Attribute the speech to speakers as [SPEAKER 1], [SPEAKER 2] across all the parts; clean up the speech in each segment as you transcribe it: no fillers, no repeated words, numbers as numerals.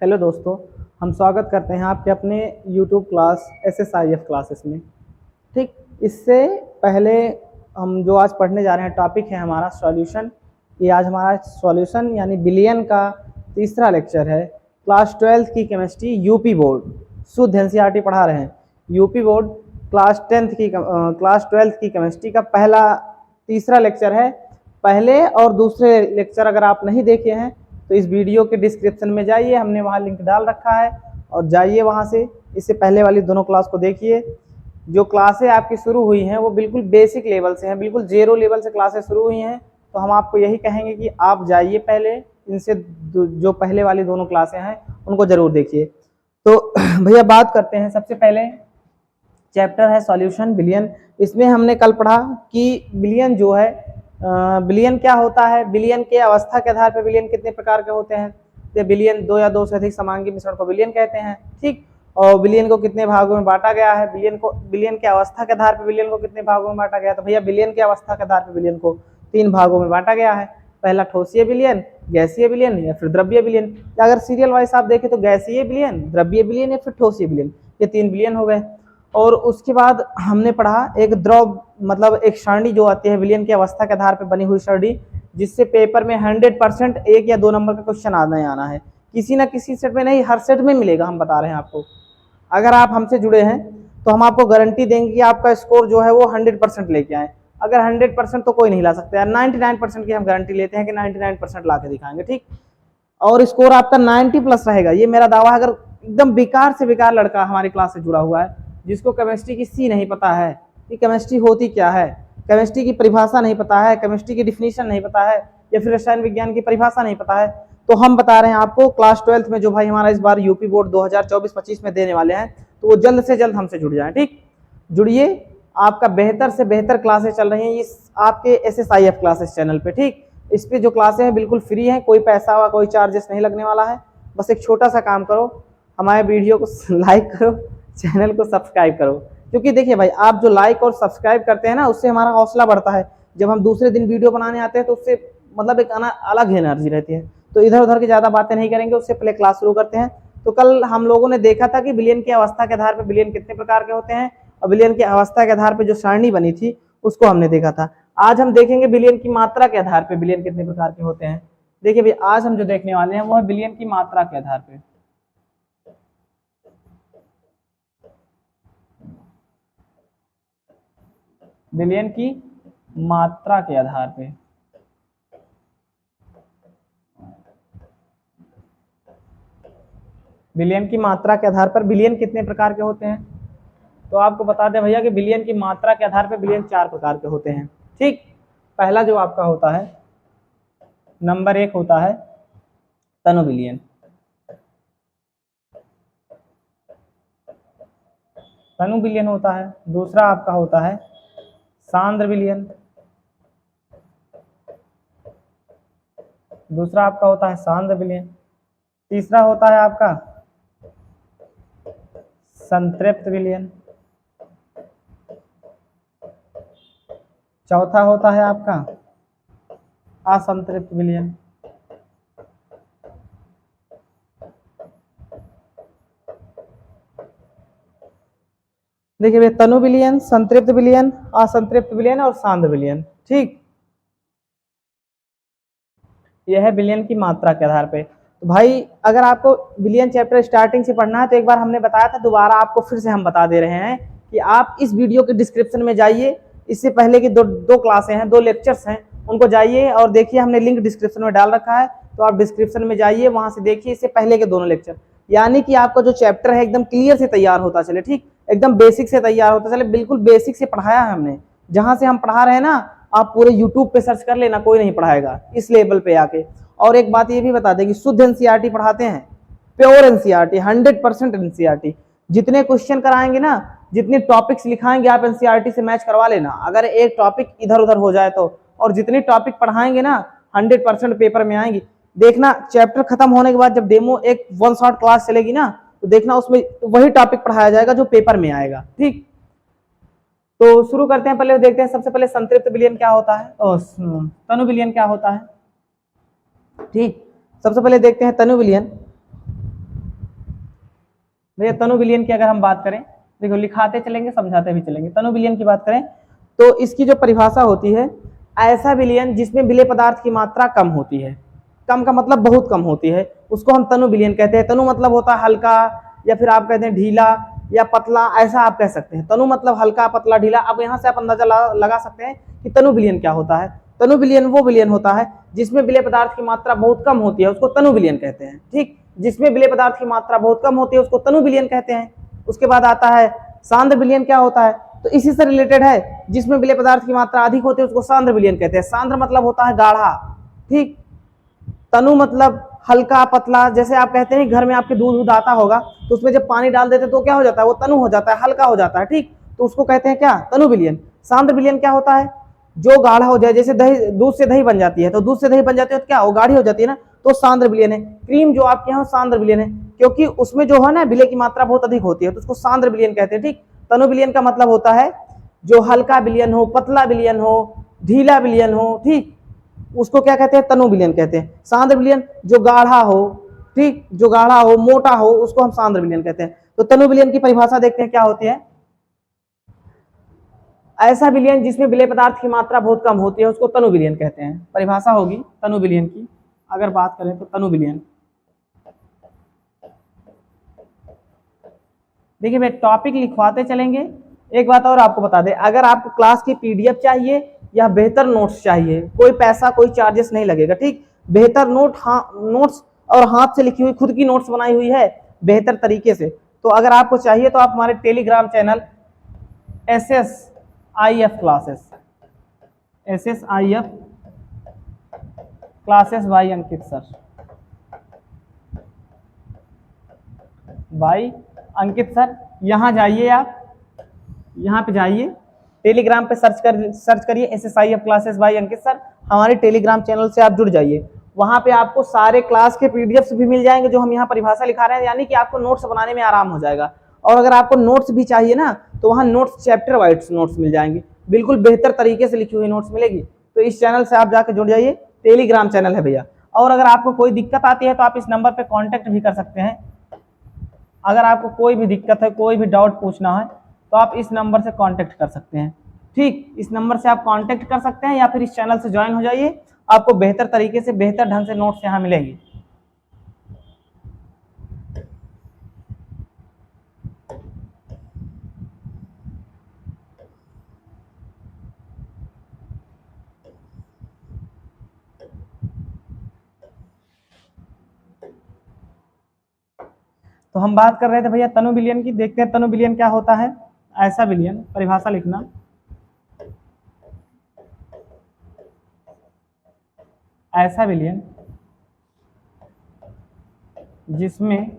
[SPEAKER 1] Hello दोस्तों, हम स्वागत करते हैं आपके अपने यूट्यूब क्लास SSIF क्लासेस में। ठीक, इससे पहले हम जो आज पढ़ने जा रहे हैं टॉपिक है हमारा सॉल्यूशन। ये आज हमारा सॉल्यूशन यानी बिलियन का तीसरा लेक्चर है। क्लास 12th की केमिस्ट्री यूपी बोर्ड, शुद्ध NCERT पढ़ा रहे हैं। यूपी बोर्ड क्लास 12th की केमिस्ट्री का तीसरा लेक्चर है। पहले और दूसरे लेक्चर अगर आप नहीं देखे हैं तो इस वीडियो के डिस्क्रिप्शन में जाइए, हमने वहाँ लिंक डाल रखा है और जाइए वहाँ से इससे पहले वाली दोनों क्लास को देखिए। जो क्लासें आपकी शुरू हुई हैं वो बिल्कुल बेसिक लेवल से हैं, बिल्कुल जीरो लेवल से क्लासेस शुरू हुई हैं। तो हम आपको यही कहेंगे कि आप जाइए पहले इनसे जो पहले वाली दोनों क्लासें हैं उनको ज़रूर देखिए। तो भैया बात करते हैं, सबसे पहले चैप्टर है सॉल्यूशन बिलियन। इसमें हमने कल पढ़ा कि बिलियन जो है बिलियन क्या होता है, बिलियन के अवस्था के आधार पर बिलियन कितने प्रकार के होते हैं। तो बिलियन दो या दो से अधिक समांगी मिश्रण को बिलियन कहते हैं। ठीक, और बिलियन को कितने भागों में बांटा गया है, बिलियन के अवस्था के आधार पर बिलियन को कितने भागों में बांटा गया है। तो भैया बिलियन के अवस्था के आधार पर बिलियन को 3 भागों में बांटा गया है। पहला ठोसीय बिलियन, गैसीय बिलियन या फिर द्रव्य बिलियन। अगर सीरियल वाइज आप देखें तो गैसीय बिलियन, द्रव्य बिलियन या फिर ठोसीय बिलियन, ये 3 बिलियन हो गए। और उसके बाद हमने पढ़ा एक द्रव मतलब एक सरणी जो आती है बिलियन की अवस्था के आधार पर बनी हुई सरणी, जिससे पेपर में 100% 1 या 2 नंबर का क्वेश्चन आना है। किसी ना किसी सेट में नहीं, हर सेट में मिलेगा, हम बता रहे हैं आपको। अगर आप हमसे जुड़े हैं तो हम आपको गारंटी देंगे कि आपका स्कोर जो है वो 100% लेके आए। अगर 100% तो कोई नहीं ला सकता है, 99% की हम गारंटी लेते हैं कि 99% ला के दिखाएंगे। ठीक, और स्कोर आपका 90+ रहेगा, ये मेरा दावा है। अगर एकदम बेकार से बेकार लड़का हमारी क्लास से जुड़ा हुआ है, जिसको केमिस्ट्री की सी नहीं पता है कि केमिस्ट्री होती क्या है, केमिस्ट्री की परिभाषा नहीं पता है, केमिस्ट्री की डिफिनीशन नहीं पता है, या फिर रसायन विज्ञान की परिभाषा नहीं पता है, तो हम बता रहे हैं आपको क्लास 12th में जो भाई हमारा इस बार यूपी बोर्ड 2024-25 में देने वाले हैं, तो वो जल्द से जल्द हमसे जुड़ जाए। ठीक, जुड़िए, आपका बेहतर से बेहतर क्लासेस चल रही हैं इस आपके SSIF क्लासेस चैनल पे। ठीक, इस पे जो क्लासें हैं बिल्कुल फ्री हैं, कोई पैसा वा कोई चार्जेस नहीं लगने वाला है। बस एक छोटा सा काम करो, हमारे वीडियो को लाइक करो, चैनल को सब्सक्राइब करो। क्योंकि देखिए भाई, आप जो लाइक और सब्सक्राइब करते हैं ना, उससे हमारा हौसला बढ़ता है। जब हम दूसरे दिन वीडियो बनाने आते हैं तो उससे मतलब एक अलग ही एनर्जी रहती है। तो इधर उधर की ज़्यादा बातें नहीं करेंगे, उससे पहले क्लास शुरू करते हैं। तो कल हम लोगों ने देखा था कि बिलियन की अवस्था के आधार पर बिलियन कितने प्रकार के होते हैं, और बिलियन की अवस्था के आधार पर जो सारणी बनी थी उसको हमने देखा था। आज हम देखेंगे बिलियन की मात्रा के आधार पर बिलियन कितने प्रकार के होते हैं। देखिए भाई, आज हम जो देखने वाले हैं वो है बिलियन की मात्रा के आधार पर। बिलियन की मात्रा के आधार पे बिलियन की मात्रा के आधार पर बिलियन कितने प्रकार के होते हैं। तो आपको बता दें भैया कि बिलियन की मात्रा के आधार पर बिलियन 4 प्रकार के होते हैं। ठीक, पहला जो आपका होता है नंबर 1 होता है तनु बिलियन। तनु बिलियन होता है। दूसरा आपका होता है सांद्र बिलियन। दूसरा आपका होता है सांद्र बिलियन। तीसरा होता है आपका संतृप्त विलयन। चौथा होता है आपका असंतृप्त विलयन। देखिए तनु विलयन, संतृप्त विलयन, असंतृप्त विलयन और सांद्र विलयन। ठीक, यह है बिलियन की मात्रा के आधार पे। तो भाई अगर आपको बिलियन चैप्टर स्टार्टिंग से पढ़ना है तो एक बार हमने बताया था, दोबारा आपको फिर से हम बता दे रहे हैं कि आप इस वीडियो के डिस्क्रिप्शन में जाइए। इससे पहले की दो क्लासें हैं, 2 लेक्चर्स हैं, उनको जाइए और देखिए, हमने लिंक डिस्क्रिप्शन में डाल रखा है। तो आप डिस्क्रिप्शन में जाइए, वहां से देखिए इससे पहले के दोनों लेक्चर, यानी कि आपका जो चैप्टर है एकदम क्लियर से तैयार होता चले। ठीक, एकदम बेसिक से तैयार होता चले, बिल्कुल बेसिक से पढ़ाया है हमने। जहां से हम पढ़ा रहे हैं ना, आप पूरे यूट्यूब पे सर्च कर लेना, कोई नहीं पढ़ाएगा इस लेवल पे आके। और एक बात ये भी बता दें कि शुद्ध NCERT पढ़ाते हैं, प्योर NCERT, 100% NCERT। जितने क्वेश्चन कराएंगे ना, जितने टॉपिक्स लिखाएंगे आप NCERT से मैच करवा लेना। अगर एक टॉपिक इधर उधर हो जाए तो, और जितने टॉपिक पढ़ाएंगे ना 100% पेपर में आएंगी। देखना चैप्टर खत्म होने के बाद जब डेमो एक 1 शॉट क्लास चलेगी ना, तो देखना उसमें वही टॉपिक पढ़ाया जाएगा जो पेपर में आएगा। ठीक, तो शुरू करते हैं। पहले देखते हैं सबसे पहले संतृप्त विलयन क्या होता है और तनु विलयन क्या होता है। ठीक, सबसे पहले देखते हैं तनु विलयन। भैया तनु विलयन की अगर हम बात करें, देखो लिखाते चलेंगे समझाते भी चलेंगे। तनु विलयन की बात करें तो इसकी जो परिभाषा होती है, ऐसा विलयन जिसमें विलेय पदार्थ की मात्रा कम होती है। कम का मतलब बहुत कम होती है, उसको हम तनु विलयन कहते हैं। तनु मतलब होता है हल्का, या फिर आप कहते हैं ढीला या पतला, ऐसा आप कह सकते हैं। तनु मतलब हल्का पतला ढीला। अब यहाँ से आप अंदाजा लगा सकते हैं कि तनु विलयन क्या होता है। तनु विलयन वो विलयन होता है जिसमें विलेय पदार्थ की मात्रा बहुत कम होती है, उसको तनु विलयन कहते हैं। ठीक, जिसमें विलेय पदार्थ की मात्रा बहुत कम होती है उसको तनु विलयन कहते हैं। उसके बाद आता है सांद्र विलयन। क्या होता है, तो इसी से रिलेटेड है, जिसमें विलेय पदार्थ की मात्रा अधिक होती है उसको सांद्र विलयन कहते हैं। सांद्र मतलब होता है गाढ़ा। ठीक, तनु मतलब हल्का पतला। जैसे आप कहते हैं घर में आपके दूध आता होगा तो उसमें जब पानी डाल देते तो क्या हो जाता है, वो तनु हो जाता है, हल्का हो जाता है। ठीक, तो उसको कहते हैं क्या, तनु विलयन। सांद्र विलयन क्या होता है, जो गाढ़ा हो जाए। जैसे दही, दूध से दही बन जाती है, तो दूध से दही बन जाती है तो क्या वो गाढ़ी हो जाती है ना, तो सांद्र विलयन है। क्रीम जो आपके यहाँ सांद्र विलयन है, क्योंकि उसमें जो है ना विलेय की मात्रा बहुत अधिक होती है, तो उसको सांद्र विलयन कहते हैं। ठीक, तनु विलयन का मतलब होता है जो हल्का विलयन हो, पतला विलयन हो, ढीला विलयन हो। ठीक, उसको क्या कहते हैं, तनु विलयन कहते हैं। सांद्र विलयन जो गाढ़ा हो, ठीक, जो गाढ़ा हो, मोटा हो, उसको हम सांद्र विलयन कहते हैं। तो तनु विलयन की परिभाषा देखते हैं क्या होती है। ऐसा विलयन जिसमें विलेय पदार्थ की मात्रा बहुत कम होती है उसको तनु विलयन कहते हैं। परिभाषा होगी तनु विलयन की अगर बात करें तो तनु विलयन। देखिए भाई टॉपिक लिखवाते चलेंगे। एक बात और आपको बता दें, अगर आपको क्लास की पीडीएफ चाहिए या बेहतर नोट्स चाहिए, कोई पैसा कोई चार्जेस नहीं लगेगा। ठीक, बेहतर नोट्स और हाथ से लिखी हुई खुद की नोट्स बनाई हुई है बेहतर तरीके से, तो अगर आपको चाहिए तो आप हमारे Telegram channel SSIF classes by Ankit sir, by Ankit sir, यहाँ जाइए, आप यहाँ पे जाइए, टेलीग्राम पे सर्च करिए SSIF classes by Ankit sir. हमारे टेलीग्राम चैनल से आप जुड़ जाइए, वहाँ पे आपको सारे क्लास के पीडीएफ्स भी मिल जाएंगे जो हम यहाँ परिभाषा लिखा रहे हैं, यानी कि आपको नोट्स बनाने में आराम हो जाएगा। और अगर आपको नोट्स भी चाहिए ना तो वहाँ नोट्स चैप्टर वाइज नोट्स मिल जाएंगे, बिल्कुल बेहतर तरीके से लिखी हुई नोट्स मिलेगी। तो इस चैनल से आप जाकर जुड़ जाइए, टेलीग्राम चैनल है भैया। और अगर आपको कोई दिक्कत आती है तो आप इस नंबर पर कॉन्टैक्ट भी कर सकते हैं। अगर आपको कोई भी दिक्कत है, कोई भी डाउट पूछना है तो आप इस नंबर से कांटेक्ट कर सकते हैं। ठीक, इस नंबर से आप कांटेक्ट कर सकते हैं या फिर इस चैनल से ज्वाइन हो जाइए, आपको बेहतर तरीके से बेहतर ढंग से नोट्स यहाँ मिलेंगे। तो हम बात कर रहे थे भैया तनु विलयन की। देखते हैं तनु विलयन क्या होता है। ऐसा विलयन, परिभाषा लिखना, ऐसा विलयन जिसमें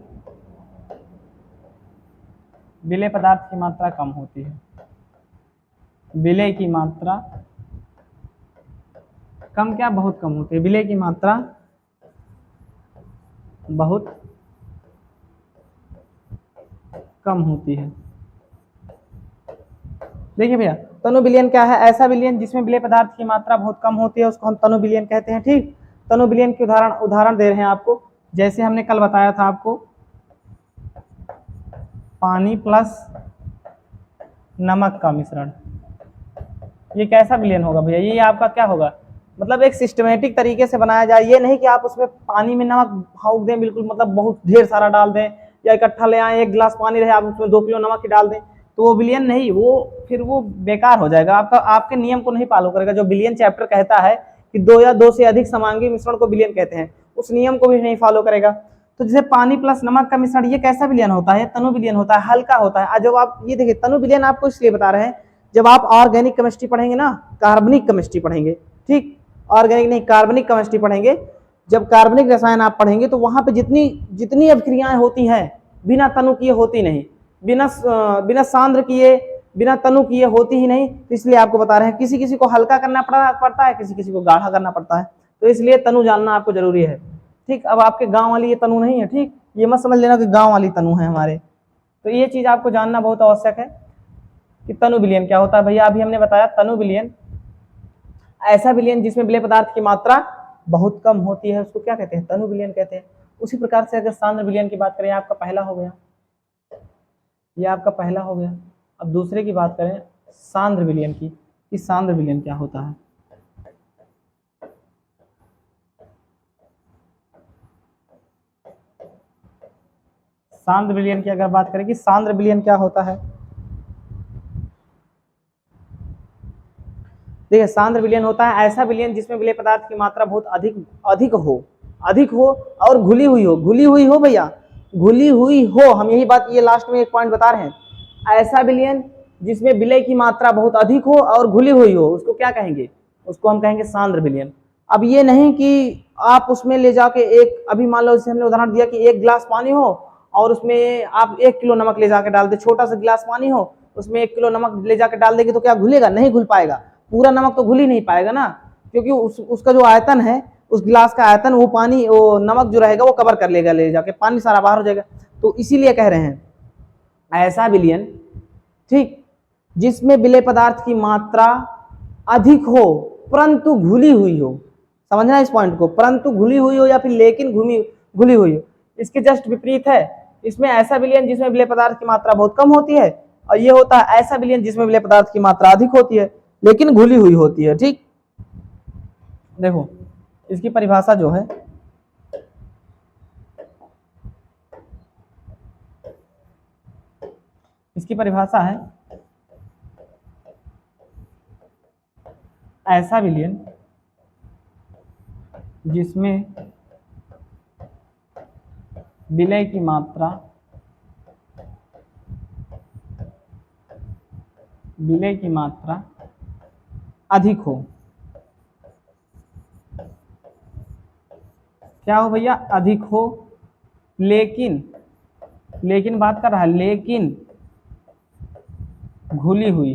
[SPEAKER 1] विलेय पदार्थ की मात्रा कम होती है, विलेय की मात्रा कम, क्या बहुत कम होती है, विलेय की मात्रा बहुत कम होती है। देखिए भैया तनु विलयन क्या है, ऐसा विलयन जिसमें विलेय पदार्थ की मात्रा बहुत कम होती है उसको हम तनु विलयन कहते हैं। ठीक, तनु विलयन के उदाहरण दे रहे हैं आपको। जैसे हमने कल बताया था आपको, पानी प्लस नमक का मिश्रण, ये कैसा विलयन होगा भैया, ये आपका क्या होगा, मतलब एक सिस्टमेटिक तरीके से बनाया जाए। ये नहीं कि आप उसमें पानी में नमक भाग दें बिल्कुल, मतलब बहुत ढेर सारा डाल दें, या इकट्ठा ले आए, एक गिलास पानी रहे आप उसमें 2 किलो नमक ही डाल दें, तो वो विलयन नहीं, वो फिर वो बेकार हो जाएगा, आपका आपके नियम को नहीं फॉलो करेगा। जो विलयन चैप्टर कहता है कि 2 या 2 से अधिक समांगी मिश्रण को विलयन कहते हैं, उस नियम को भी नहीं फॉलो करेगा। तो जैसे पानी प्लस नमक का मिश्रण, ये कैसा विलयन होता है, तनु विलयन होता है, हल्का होता है। जब आप ये देखिए तनु विलयन आपको इसलिए बता रहे हैं, जब आप ऑर्गेनिक केमिस्ट्री पढ़ेंगे ना, कार्बनिक केमिस्ट्री पढ़ेंगे, ठीक, ऑर्गेनिक नहीं कार्बनिक केमिस्ट्री पढ़ेंगे, जब कार्बनिक रसायन आप पढ़ेंगे तो वहां पे जितनी अभिक्रियाएं होती हैं बिना तनु किए होती नहीं, बिना सांद्र किए, बिना तनु किए होती ही नहीं। तो इसलिए आपको बता रहे हैं, किसी किसी को हल्का करना पड़ता है, किसी किसी को गाढ़ा करना पड़ता है, तो इसलिए तनु जानना आपको जरूरी है। ठीक, अब आपके गांव वाली ये तनु नहीं है, ठीक, ये मत समझ लेना कि गांव वाली तनु है हमारे, तो ये चीज आपको जानना बहुत आवश्यक है कि तनु विलयन क्या होता है। भैया अभी हमने बताया तनु विलयन, ऐसा विलयन जिसमें विलेय पदार्थ की मात्रा बहुत कम होती है उसको क्या कहते हैं, तनु विलयन कहते हैं। उसी प्रकार से अगर सांद्र विलयन की बात करें, आपका पहला हो गया ये आपका पहला हो गया। अब दूसरे की बात करें सांद्र विलयन की, कि सांद्र विलयन क्या होता है। सांद्र विलयन की अगर बात करें कि सांद्र विलयन क्या होता है, देखिए सांद्र विलयन होता है ऐसा विलयन जिसमें विलय पदार्थ की मात्रा बहुत अधिक हो और घुली हुई हो भैया, घुली हुई हो। हम यही बात ये लास्ट में एक पॉइंट बता रहे हैं, ऐसा विलयन जिसमें विलय की मात्रा बहुत अधिक हो और घुली हुई हो, उसको क्या कहेंगे, उसको हम कहेंगे सांद्र विलयन। अब ये नहीं कि आप उसमें ले जाके एक, अभी मान लो जैसे हमने उदाहरण दिया कि 1 गिलास पानी हो और उसमें आप 1 किलो नमक ले जाके डाल दे, छोटा सा गिलास पानी हो उसमें 1 किलो नमक ले जाके डाल देंगे तो क्या घुलेगा, नहीं घुल पाएगा, पूरा नमक तो घुल ही नहीं पाएगा ना, क्योंकि उसका जो आयतन है, उस गिलास का आयतन वो पानी, वो नमक जो रहेगा वो कवर कर लेगा, ले जाके पानी सारा बाहर हो जाएगा। तो इसीलिए कह रहे हैं ऐसा विलयन, ठीक, जिसमें विलय पदार्थ की मात्रा अधिक हो परंतु घुली हुई हो, समझना इस पॉइंट को, परंतु घुली हुई हो या फिर लेकिन घुली हुई हो। इसके जस्ट विपरीत है, इसमें ऐसा विलयन जिसमें विलय पदार्थ की मात्रा बहुत कम होती है, और ये होता है ऐसा विलयन जिसमें विलय पदार्थ की मात्रा अधिक होती है लेकिन घुली हुई होती है। ठीक, देखो इसकी परिभाषा जो है, इसकी परिभाषा है ऐसा विलयन जिसमें विलय की मात्रा अधिक हो। क्या हो भैया, अधिक हो, लेकिन बात कर रहा है, लेकिन घुली हुई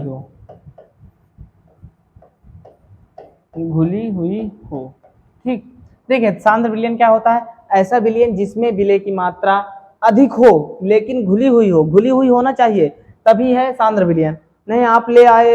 [SPEAKER 1] हो। ठीक, देखिए सांद्र विलयन क्या होता है, ऐसा विलयन जिसमें विलय की मात्रा अधिक हो लेकिन घुली हुई होना चाहिए, तभी है सांद्र विलयन। नहीं आप ले आए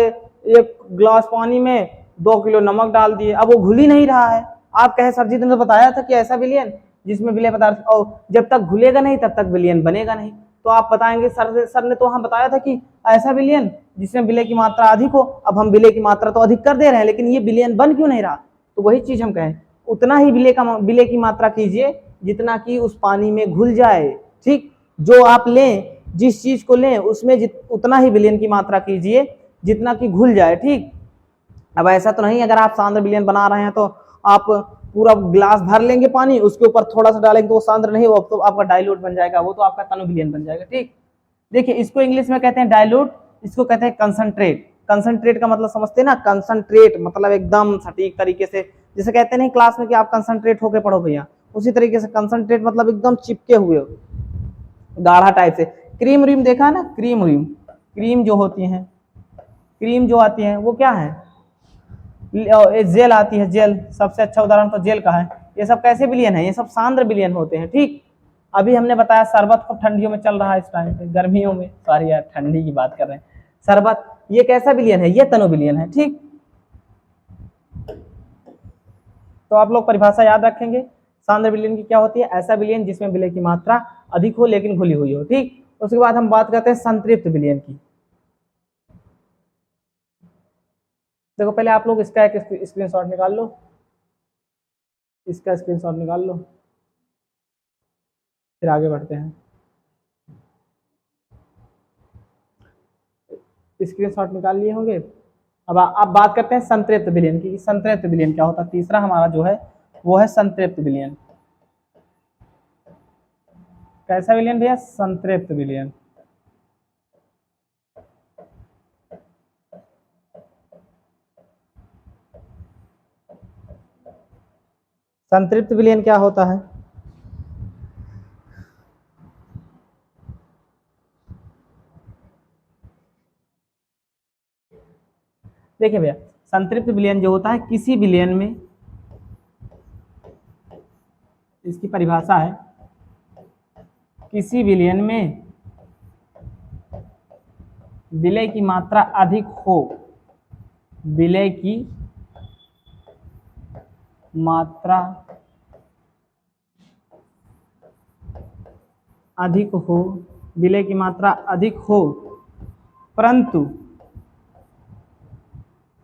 [SPEAKER 1] 1 गिलास पानी में 2 किलो नमक डाल दिए, अब वो घुल ही नहीं रहा है, आप कहे सर जी ने तो बताया था कि ऐसा विलयन जिसमें विलय पदार्थ, और जब तक घुलेगा नहीं तब तक विलयन बनेगा नहीं, तो आप बताएंगे सर ने तो हम बताया था कि ऐसा विलयन जिसमें विलय की मात्रा अधिक हो। अब हम विलय की मात्रा तो अधिक कर दे रहे हैं लेकिन ये विलयन बन क्यों नहीं रहा, तो वही चीज हम कहें, उतना ही विलय की मात्रा कीजिए जितना कि उस पानी में घुल जाए। ठीक, जो आप लें, जिस चीज को लें उसमें उतना ही विलयन की मात्रा कीजिए जितना कि घुल जाए। ठीक, अब ऐसा तो नहीं अगर आप सांद्र विलयन बना रहे हैं तो आप पूरा गिलास भर लेंगे पानी, उसके ऊपर थोड़ा सा डालेंगे तो वो सांद्र नहीं, वो तो आपका डाइल्यूट बन जाएगा, वो तो आपका तनु विलयन बन जाएगा। ठीक, देखिए इसको इंग्लिश में कहते हैं डाइल्यूट, इसको कहते हैं कंसंट्रेट। कंसंट्रेट का मतलब समझते हैं ना, कंसंट्रेट मतलब एकदम सटीक तरीके से, जैसे कहते नहीं क्लास में कि आप कंसंट्रेट होके पढ़ो भैया, उसी तरीके से कंसंट्रेट मतलब एकदम चिपके हुए गाढ़ा टाइप से। क्रीम व्रीम देखा ना, क्रीम जो होती है, क्रीम जो आती है वो क्या है, जेल आती है, जेल सबसे अच्छा उदाहरण तो जेल का है। ये सब कैसे विलयन है, ये सब सांद्र विलयन होते हैं। ठीक, अभी हमने बताया शरबत खूब ठंडियों में चल रहा है इस टाइम पे, गर्मियों में, सॉरी यार ठंडी की बात कर रहे हैं, शरबत, ये कैसा विलयन है, ये तनु विलयन है। ठीक, तो आप लोग परिभाषा याद रखेंगे, सांद्र विलयन की क्या होती है, ऐसा विलयन जिसमें विलय की मात्रा अधिक हो लेकिन घुली हुई हो। ठीक, उसके बाद हम बात करते हैं संतृप्त विलयन की। देखो पहले आप लोग इसका एक स्क्रीनशॉट निकाल लो, इसका स्क्रीनशॉट निकाल लो, फिर आगे बढ़ते हैं। स्क्रीनशॉट निकाल लिए होंगे। अब बात करते हैं संतृप्त विलयन की, संतृप्त विलयन क्या होता है, तीसरा हमारा जो है वो है संतृप्त विलयन। कैसा विलयन भैया, संतृप्त विलयन। संतृप्त विलयन क्या होता है, देखिए भैया संतृप्त विलयन जो होता है, किसी विलयन में, इसकी परिभाषा है, किसी विलयन में विलय की मात्रा अधिक हो, विलय की मात्रा अधिक हो विलय की मात्रा अधिक हो परंतु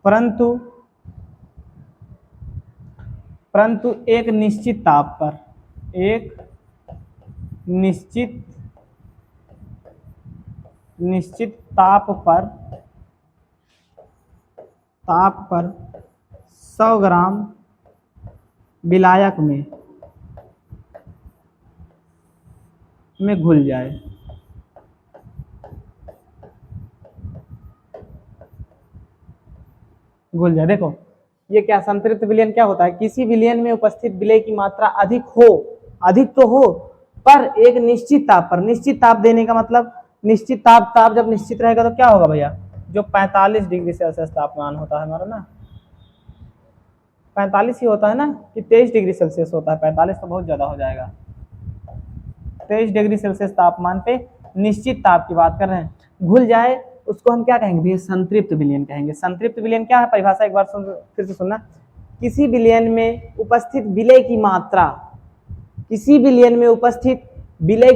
[SPEAKER 1] परंतु परंतु एक निश्चित ताप पर, एक निश्चित ताप पर 100 ग्राम विलायक में घुल जाए। देखो ये क्या, संतृप्त विलयन क्या होता है, किसी विलयन में उपस्थित विलय की मात्रा अधिक तो हो पर एक निश्चित ताप पर, निश्चित ताप देने का मतलब निश्चित ताप जब निश्चित रहेगा तो क्या होगा भैया, जो 45 डिग्री सेल्सियस तापमान होता है हमारा ना, 45 ही होता है ना कि 23 डिग्री सेल्सियस होता है, 45 तो बहुत ज्यादा हो जाएगा, 23 डिग्री सेल्सियस तापमान पे निश्चित ताप की बात कर रहे हैं, घुल जाए, उसको हम क्या कहेंगे भैया, संतृप्त विलयन कहेंगे। संतृप्त विलयन क्या है, परिभाषा एक बार फिर से सुनना, किसी विलयन में उपस्थित विलय की मात्रा, किसी विलयन में उपस्थित विलय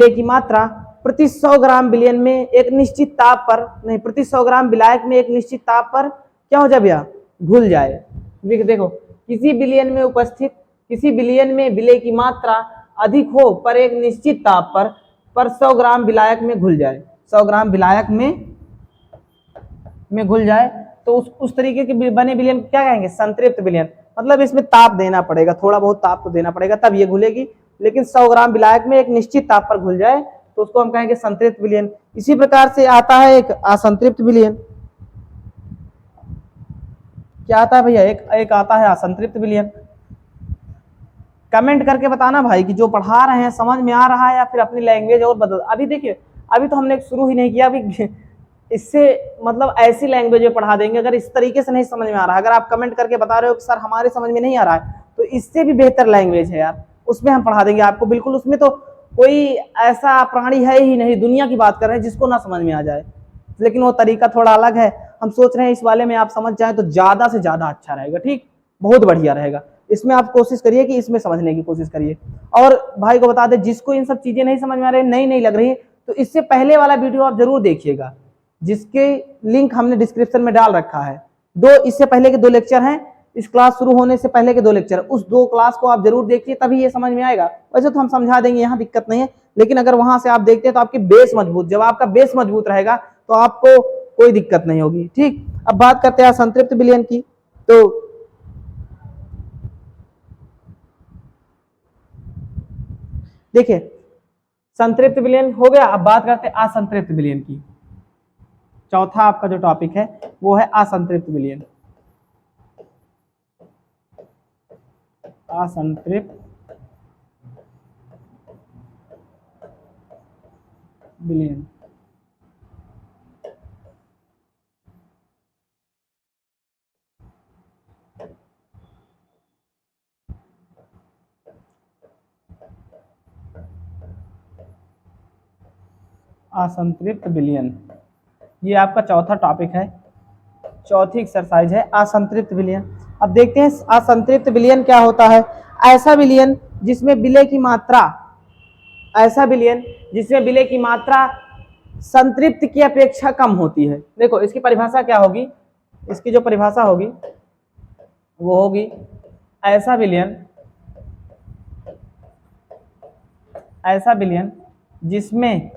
[SPEAKER 1] की मात्रा प्रति 100 ग्राम विलयन में एक निश्चित ताप पर, नहीं प्रति 100 ग्राम विलायक में एक निश्चित ताप पर क्या हो जाए भैया, घुल जाए। देखो किसी विलयन में उपस्थित, किसी विलयन में विलय की मात्रा अधिक हो पर एक निश्चित ताप पर 100 ग्राम विलायक में घुल जाए, 100 ग्राम विलायक में घुल जाए, तो उस तरीके के बने विलयन क्या कहेंगे, संतृप्त विलयन। मतलब इसमें ताप देना पड़ेगा, थोड़ा बहुत ताप तो देना पड़ेगा तब ये घुलेगी, लेकिन 100 ग्राम विलायक में एक निश्चित ताप पर घुल जाए तो उसको हम कहेंगे संतृप्त विलयन। इसी प्रकार से आता है एक असंतृप्त विलयन। क्या आता है भैया, एक आता है असंतृप्त विलयन। कमेंट करके बताना भाई कि जो पढ़ा रहे हैं समझ में आ रहा है या फिर अपनी लैंग्वेज और बदल। अभी देखिए अभी तो हमने शुरू ही नहीं किया, अभी इससे मतलब ऐसी लैंग्वेज में पढ़ा देंगे, अगर इस तरीके से नहीं समझ में आ रहा है, अगर आप कमेंट करके बता रहे हो कि सर हमारे समझ में नहीं आ रहा है, तो इससे भी बेहतर लैंग्वेज है यार, उसमें हम पढ़ा देंगे आपको बिल्कुल। उसमें तो कोई ऐसा प्राणी है ही नहीं, दुनिया की बात कर रहे हैं जिसको ना समझ में आ जाए, लेकिन वो तरीका थोड़ा अलग है। हम सोच रहे हैं इस वाले में आप समझ जाए तो ज्यादा से ज्यादा अच्छा रहेगा, ठीक, बहुत बढ़िया रहेगा। इसमें आप कोशिश करिए कि इसमें समझने की कोशिश करिए। और भाई को बता दे जिसको इन सब चीजें नहीं समझ में आ रही, नहीं लग रही, तो इससे पहले वाला वीडियो आप जरूर देखिएगा, जिसके लिंक हमने डिस्क्रिप्शन में डाल रखा है। इससे पहले के 2 लेक्चर हैं, इस क्लास शुरू होने से पहले के 2 लेक्चर, उस 2 क्लास को आप जरूर देखिए, तभी ये समझ में आएगा। वैसे तो हम समझा देंगे, यहाँ दिक्कत नहीं है, लेकिन अगर वहां से आप देखते हैं तो आपकी बेस मजबूत, जब आपका बेस मजबूत रहेगा तो आपको कोई दिक्कत नहीं होगी, ठीक। अब बात करते हैं संतृप्त विलयन की। तो देखिए संतृप्त विलयन हो गया, अब बात करते हैं असंतृप्त विलयन की। चौथा आपका जो टॉपिक है वो है असंतृप्त विलयन। असंतृप्त विलयन। असंतृप्त विलयन, ये आपका चौथा टॉपिक है, चौथी एक्सरसाइज है असंतृप्त विलयन। अब देखते हैं असंतृप्त विलयन क्या होता है। ऐसा विलयन जिसमें विलय की मात्रा, ऐसा विलयन जिसमें विलय की मात्रा संतृप्त की अपेक्षा कम होती है। देखो इसकी परिभाषा क्या होगी, इसकी जो परिभाषा होगी वो होगी ऐसा विलयन जिसमें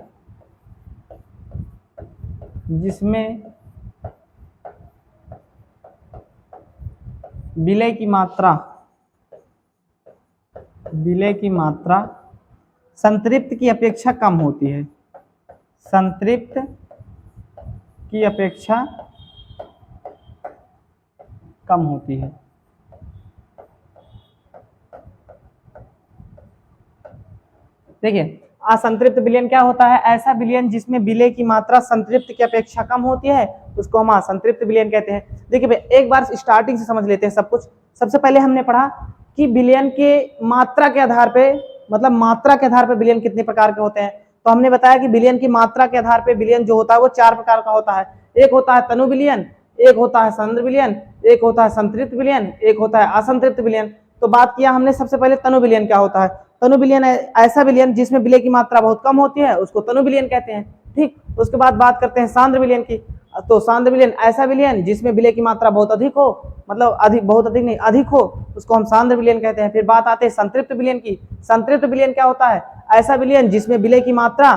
[SPEAKER 1] विलय की मात्रा संतृप्त की अपेक्षा कम होती है, संतृप्त की अपेक्षा कम होती है। देखिए असंतृप्त विलयन क्या होता है, ऐसा विलयन जिसमें विलय की मात्रा संतृप्त की अपेक्षा कम होती है, उसको हम असंतृप्त विलयन कहते हैं। देखिए भाई एक बार स्टार्टिंग से समझ लेते हैं सब कुछ। सबसे पहले हमने पढ़ा कि विलयन के मात्रा के आधार पे, मतलब मात्रा के आधार पर विलयन कितने प्रकार के होते हैं। तो हमने बताया कि विलयन की मात्रा के आधार पर विलयन जो होता है वो 4 प्रकार का होता है। एक होता है तनु विलयन, एक होता है सांद्र विलयन, एक होता है संतृप्त विलयन, एक होता है असंतृप्त विलयन। तो बात किया हमने सबसे पहले तनु विलयन क्या होता है। तनु विलयन ऐसा विलयन जिसमें विलय की मात्रा बहुत कम होती है उसको तनु विलयन कहते हैं। ठीक, उसके बाद बात करते हैं सांद्र विलयन की। तो सांद्र विलयन ऐसा विलयन जिसमें विलय की मात्रा बहुत अधिक हो, मतलब अधिक, बहुत अधिक नहीं, अधिक हो, उसको हम सांद्र विलयन कहते हैं। फिर बात आते हैं संतृप्त विलयन की। संतृप्त विलयन क्या होता है? ऐसा विलयन जिसमें विलय की मात्रा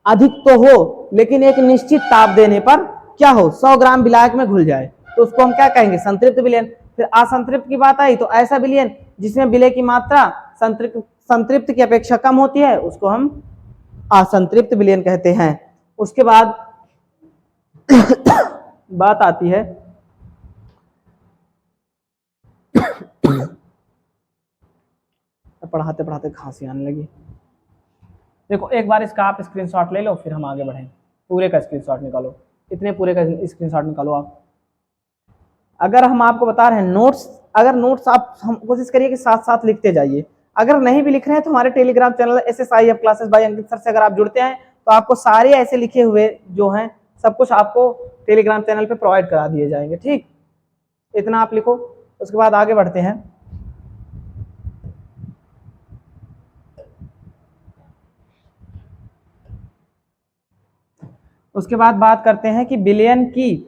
[SPEAKER 1] अधिक तो हो लेकिन एक निश्चित ताप देने पर क्या हो, 100 ग्राम विलायक में घुल जाए, तो उसको हम क्या कहेंगे? संतृप्त विलयन। फिर असंतृप्त की बात आई तो ऐसा विलयन जिसमें विलय की मात्रा संतृप्त की अपेक्षा कम होती है उसको हम असंतृप्त विलयन कहते हैं। उसके बाद बात आती है पढ़ाते पढ़ाते खांसी आने लगी। देखो एक बार इसका आप स्क्रीनशॉट ले लो फिर हम आगे बढ़ें। पूरे का स्क्रीनशॉट निकालो, इतने पूरे का स्क्रीनशॉट निकालो आप। अगर हम आपको बता रहे हैं नोट्स, अगर नोट्स आप हम कोशिश करिए कि साथ साथ लिखते जाइए। अगर नहीं भी लिख रहे हैं तो हमारे Telegram channel SSIF classes bye अंकित सर से अगर आप जुड़ते हैं तो आपको सारे ऐसे लिखे हुए जो हैं सब कुछ आपको टेलीग्राम चैनल पे प्रोवाइड करा दिए जाएंगे। ठीक, इतना आप लिखो। उसके बाद आगे बढ़ते हैं। उसके बाद बात करते हैं कि विलयन की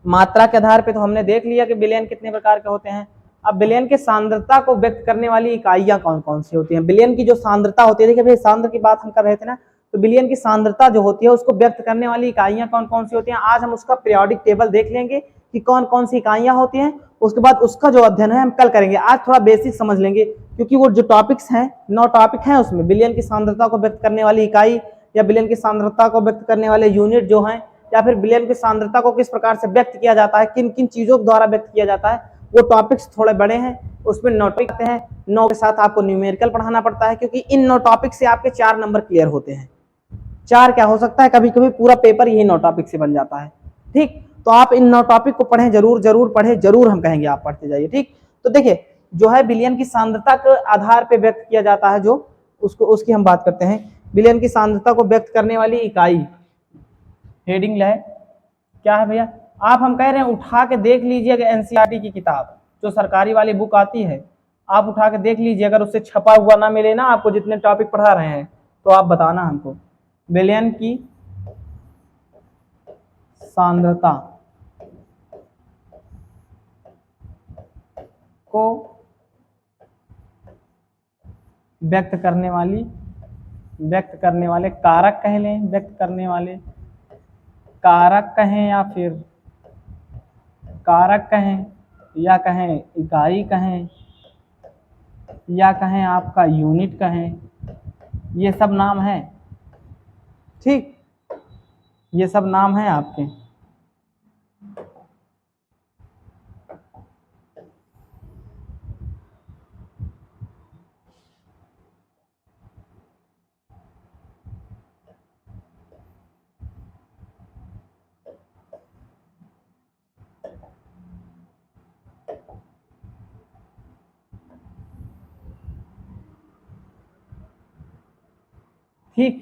[SPEAKER 1] मात्रा के आधार पे तो हमने देख लिया कि विलयन कितने प्रकार के होते हैं। अब विलयन के सांद्रता को व्यक्त करने वाली इकाइयां कौन कौन सी होती हैं? विलयन की जो सांद्रता होती है, देखिए भाई सांद्र की बात हम कर रहे थे ना, तो विलयन की सांद्रता जो होती है उसको व्यक्त करने वाली इकाइयां कौन कौन सी होती हैं। आज हम उसका पीरियोडिक टेबल देख लेंगे कि कौन कौन सी इकाइयां होती हैं। उसके बाद उसका जो अध्ययन है हम कल करेंगे। आज थोड़ा बेसिक समझ लेंगे क्योंकि वो जो टॉपिक्स हैं 9 टॉपिक हैं उसमें विलयन की सांद्रता को व्यक्त करने वाली इकाई या विलयन की सांद्रता को व्यक्त करने वाले यूनिट जो हैं, या फिर विलयन की सांद्रता को किस प्रकार से व्यक्त किया जाता है, किन किन चीजों के द्वारा व्यक्त किया जाता है, वो टॉपिक्स थोड़े बड़े हैं, उसमें 9 टॉपिक आते हैं। 9 के साथ आपको न्यूमेरिकल पढ़ाना पड़ता है क्योंकि इन 9 टॉपिक से आपके 4 नंबर क्लियर होते हैं। 4 क्या हो सकता है, कभी कभी पूरा पेपर यही 9 टॉपिक से बन जाता है। ठीक, तो आप इन 9 टॉपिक को पढ़ें, जरूर जरूर पढ़ें, जरूर हम कहेंगे आप पढ़ते जाइए। ठीक, तो देखिए जो है विलयन की सांद्रता के आधार पर व्यक्त किया जाता है जो उसको, उसकी हम बात करते हैं। विलयन की सांद्रता को व्यक्त करने वाली इकाई हेडिंग है क्या है भैया? आप हम कह रहे हैं उठा के देख लीजिए कि एनसीईआरटी की किताब जो सरकारी वाली बुक आती है आप उठा के देख लीजिए, अगर उससे छपा हुआ ना मिले ना आपको जितने टॉपिक पढ़ा रहे हैं तो आप बताना हमको। विलयन की सांद्रता को व्यक्त करने वाले कारक कह लें, व्यक्त करने वाले कारक कहें या फिर कारक कहें या कहें इकाई कहें या कहें आपका यूनिट कहें, ये सब नाम है। ठीक, ये सब नाम है आपके। ठीक,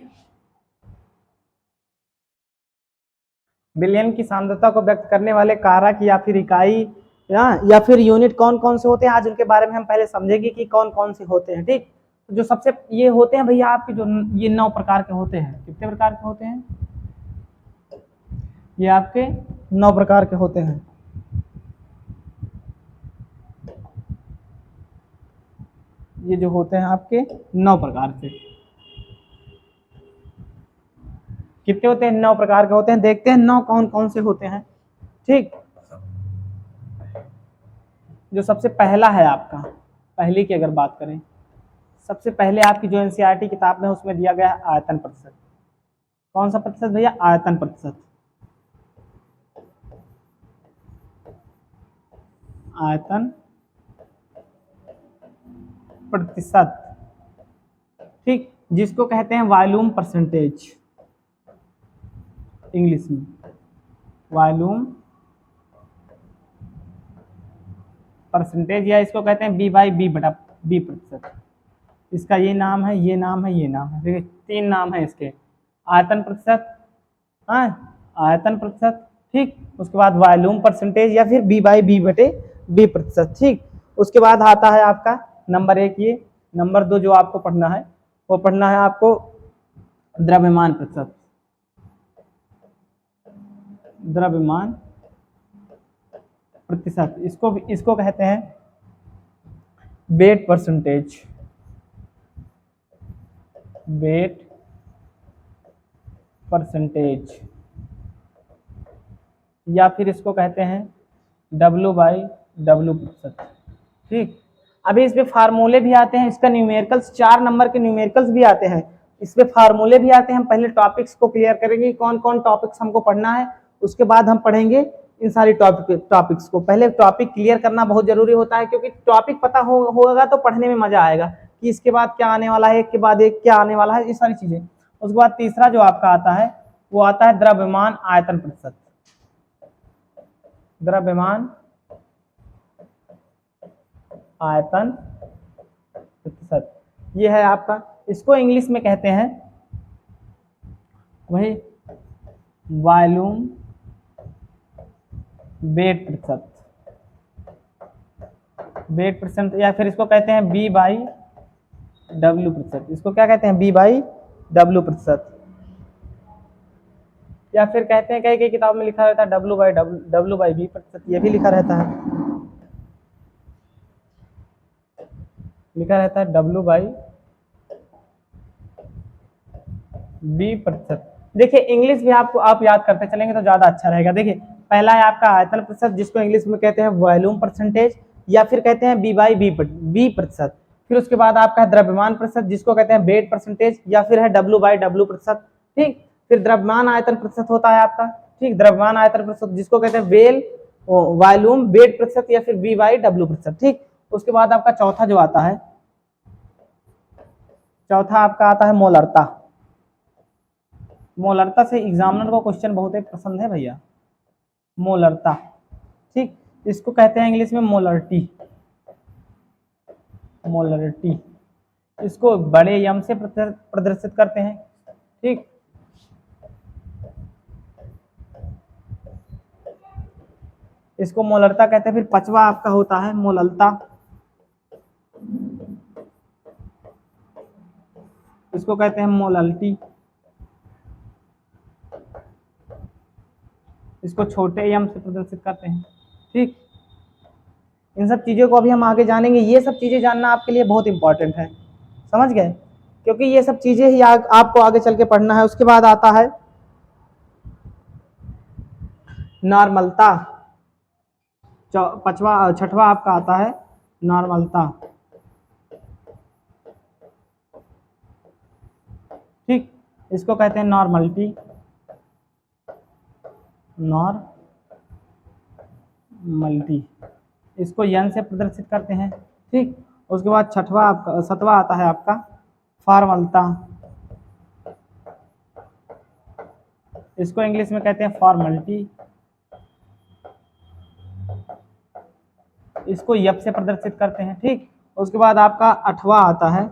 [SPEAKER 1] विलयन की सांद्रता को व्यक्त करने वाले कारक या फिर इकाई या फिर यूनिट कौन कौन से होते हैं, आज उनके बारे में हम पहले समझेंगे कि कौन कौन से होते हैं। ठीक, जो सबसे ये होते हैं भैया आपके जो ये 9 प्रकार के होते हैं। कितने प्रकार के होते हैं? ये आपके 9 प्रकार के होते हैं। ये जो होते हैं आपके 9 प्रकार के। कितने होते हैं? 9 प्रकार के होते हैं। देखते हैं 9 कौन कौन से होते हैं। ठीक, जो सबसे पहला है आपका, पहली की अगर बात करें, सबसे पहले आपकी जो एनसीईआरटी किताब में उसमें दिया गया है आयतन प्रतिशत। कौन सा प्रतिशत भैया? आयतन प्रतिशत। आयतन प्रतिशत, ठीक, जिसको कहते हैं वॉल्यूम परसेंटेज इंग्लिश में, वॉल्यूम परसेंटेज, या इसको कहते हैं B/B प्रतिशत। इसका ये नाम है, ये नाम है, ये नाम है। देखिए 3 नाम है इसके। आयतन प्रतिशत, आयतन प्रतिशत, ठीक, उसके बाद वॉल्यूम परसेंटेज या फिर B/B प्रतिशत। ठीक, उसके बाद आता है आपका नंबर 1 ये, नंबर 2 जो आपको पढ़ना है वो पढ़ना है आपको द्रव्यमान प्रतिशत, द्रव्यमान प्रतिशत, इसको कहते हैं वेट परसेंटेज, वेट परसेंटेज, या फिर इसको कहते हैं W/W प्रतिशत। ठीक, अभी इस पे फार्मूले भी आते हैं, इसका न्यूमेरिकल्स 4 नंबर के न्यूमेरिकल्स भी आते हैं, इस पे फार्मूले भी आते हैं। हम पहले टॉपिक्स को क्लियर करेंगे, कौन कौन टॉपिक्स हमको पढ़ना है, उसके बाद हम पढ़ेंगे इन सारी टॉपिक्स को। पहले टॉपिक क्लियर करना बहुत जरूरी होता है, क्योंकि टॉपिक पता होगा तो पढ़ने में मजा आएगा कि इसके बाद क्या आने वाला है, एक के बाद एक क्या आने वाला है, ये सारी चीजें। उसके बाद तीसरा जो आपका आता है वो आता है द्रव्यमान आयतन प्रतिशत, द्रव्यमान आयतन प्रतिशत, ये है आपका। इसको इंग्लिश में कहते हैं वही वॉल्यूम वेट प्रतिशत, वेट प्रतिशत, या फिर इसको कहते हैं B/W प्रतिशत। इसको क्या कहते हैं? B/W प्रतिशत, या फिर कहते हैं कई किताब में लिखा रहता है W/B प्रतिशत, ये भी लिखा रहता है, लिखा रहता है W/B प्रतिशत। देखिए इंग्लिश भी आप याद करते चलेंगे तो ज्यादा अच्छा रहेगा। देखिए पहला है आपका आयतन प्रतिशत, जिसको इंग्लिश में कहते हैं वॉल्यूम परसेंटेज, या फिर कहते हैं B/B प्रतिशत। फिर उसके बाद आपका है द्रव्यमान प्रतिशत, जिसको कहते हैं वेट परसेंटेज, या फिर है W/W प्रतिशत। ठीक, फिर द्रव्यमान आयतन प्रतिशत होता है आपका। ठीक, द्रव्यमान आयतन प्रतिशत जिसको कहते हैं वॉल्यूम वेट प्रतिशत, या फिर B/W प्रतिशत। ठीक, उसके बाद आपका चौथा जो आता है, चौथा आपका आता है मोलरता। मोलरता से एग्जामिनर को क्वेश्चन बहुत ही पसंद है भैया, मोलरता। ठीक, इसको कहते हैं इंग्लिश में मोलरिटी, मोलरिटी। इसको बड़े यम से प्रदर्शित करते हैं। ठीक, इसको मोलरता कहते हैं। फिर पांचवा आपका होता है मोललता, इसको कहते हैं मोलल्टी। इसको छोटे यम से प्रदर्शित करते हैं। ठीक, इन सब चीज़ों को अभी हम आगे जानेंगे। ये सब चीज़ें जानना आपके लिए बहुत इंपॉर्टेंट है, समझ गए? क्योंकि ये सब चीज़ें ही आपको आगे चल के पढ़ना है। उसके बाद आता है नॉर्मलता, छठवा आपका आता है नॉर्मलता। ठीक, इसको कहते हैं नॉर्मलिटी, नॉर्मलिटी, इसको यन से प्रदर्शित करते हैं। ठीक, उसके बाद सतवा आता है आपका फॉर्मलता, इसको इंग्लिश में कहते हैं फॉर्मलिटी, इसको यप से प्रदर्शित करते हैं। ठीक, उसके बाद आपका आठवां आता है,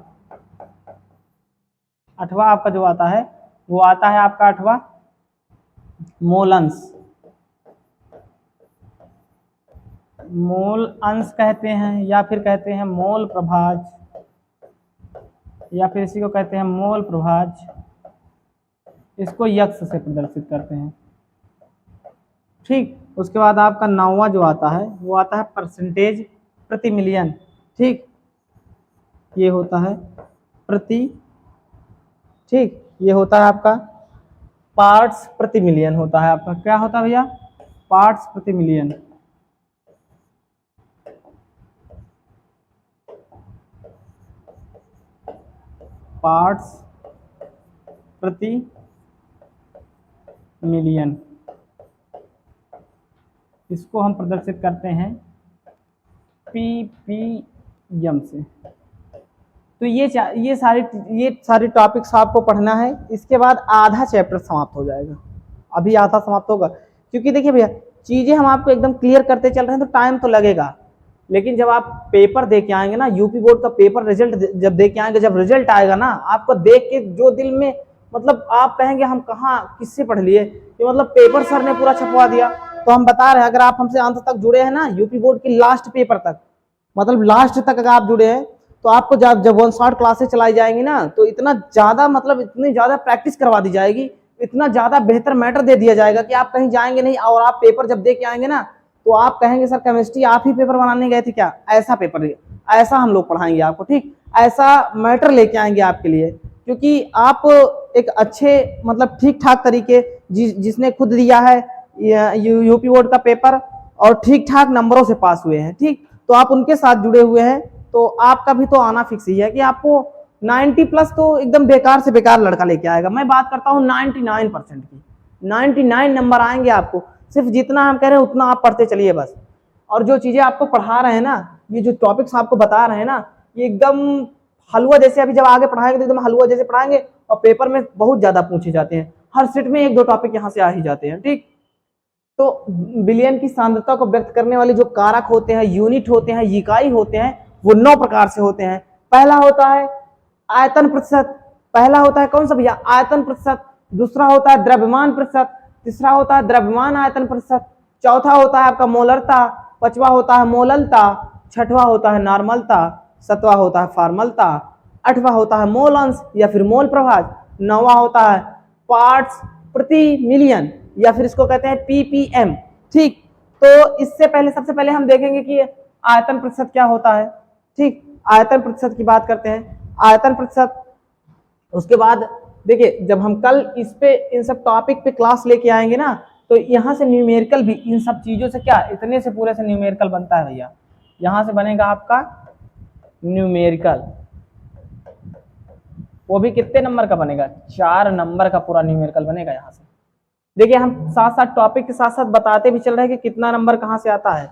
[SPEAKER 1] आठवां आपका जो आता है वो आता है आपका आठवां मोल अंश, मोल अंश कहते हैं, या फिर कहते हैं मोल प्रभाज, या फिर इसी को कहते हैं मोल प्रभाज। इसको यक्ष से प्रदर्शित करते हैं। ठीक, उसके बाद आपका 9वां जो आता है वो आता है परसेंटेज प्रति मिलियन। ठीक, ये होता है प्रति, ठीक, ये होता है आपका पार्ट्स प्रति मिलियन होता है आपका। क्या होता है भैया? पार्ट्स प्रति मिलियन। पार्ट्स प्रति मिलियन, इसको हम प्रदर्शित करते हैं ppm से। तो ये सारे टॉपिक्स आपको पढ़ना है। इसके बाद आधा चैप्टर समाप्त हो जाएगा, अभी आधा समाप्त होगा। क्योंकि देखिए भैया चीजें हम आपको एकदम क्लियर करते चल रहे हैं तो टाइम तो लगेगा, लेकिन जब आप पेपर दे के आएंगे ना, यूपी बोर्ड का पेपर रिजल्ट जब दे के आएंगे, जब रिजल्ट आएगा ना, आपको देख के जो दिल में मतलब आप कहेंगे हम कहाँ किससे पढ़ लिए, ये मतलब पेपर सर ने पूरा छपवा दिया। तो हम बता रहे हैं, अगर आप हमसे अंत तक जुड़े हैं ना, यूपी बोर्ड की लास्ट पेपर तक, मतलब लास्ट तक अगर आप जुड़े हैं, तो आपको जब जब वन शॉट क्लासेस चलाई जाएंगी ना, तो इतना ज़्यादा मतलब इतनी ज़्यादा प्रैक्टिस करवा दी जाएगी, इतना ज़्यादा बेहतर मैटर दे दिया जाएगा कि आप कहीं जाएंगे नहीं, और आप पेपर जब दे के आएंगे ना, तो आप कहेंगे सर केमिस्ट्री आप ही पेपर बनाने गए थे क्या? ऐसा पेपर, ऐसा हम लोग पढ़ाएंगे आपको, ठीक, ऐसा मैटर लेके आएंगे आपके लिए, क्योंकि आप एक अच्छे मतलब ठीक ठाक तरीके जिसने खुद दिया है यूपी बोर्ड का पेपर और ठीक ठाक नंबरों से पास हुए हैं, ठीक, तो आप उनके साथ जुड़े हुए हैं, तो आपका भी तो आना फिक्स ही है कि आपको 90 प्लस तो एकदम बेकार से बेकार लड़का लेके आएगा। मैं बात करता हूँ 99% की, 99 नंबर आएंगे आपको, सिर्फ जितना हम कह रहे हैं उतना आप पढ़ते चलिए बस। और जो चीजें आपको पढ़ा रहे हैं ना, ये जो टॉपिक्स आपको बता रहे हैं ना, ये एकदम हलवा जैसे, अभी जब आगे पढ़ाएंगे तो एकदम हलवा जैसे पढ़ाएंगे, और पेपर में बहुत ज्यादा पूछे जाते हैं, हर सेट में 1-2 टॉपिक यहाँ से आ ही जाते हैं, ठीक। तो विलयन की सांद्रता को व्यक्त करने वाले जो कारक होते हैं, यूनिट होते हैं, इकाई होते हैं, वो 9 प्रकार से होते हैं। पहला होता है आयतन प्रतिशत, पहला होता है कौन सा भैया? आयतन प्रतिशत। दूसरा होता है द्रव्यमान प्रतिशत, तीसरा होता है द्रव्यमान आयतन प्रतिशत, चौथा होता है आपका मोलरता, पांचवा होता है मोललता, छठवा होता है नॉर्मलता, सातवां होता है फॉर्मलता, आठवां होता है मोल अंश या फिर मोल प्रभाज, नौवां होता है पार्ट्स प्रति मिलियन या फिर इसको कहते हैं ppm, ठीक। तो इससे पहले सबसे पहले हम देखेंगे कि आयतन प्रतिशत क्या होता है, ठीक। आयतन प्रतिशत की बात करते हैं, आयतन प्रतिशत। उसके बाद देखिए, जब हम कल इस पे इन सब टॉपिक पे क्लास लेके आएंगे ना, तो यहाँ से न्यूमेरिकल भी इन सब चीजों से क्या इतने से पूरे से न्यूमेरिकल बनता है भैया। यहाँ से बनेगा आपका न्यूमेरिकल, वो भी कितने नंबर का बनेगा? 4 नंबर का पूरा न्यूमेरिकल बनेगा। यहाँ से देखिए, हम साथ साथ टॉपिक के साथ साथ बताते भी चल रहे हैं कि कितना नंबर कहाँ से आता है,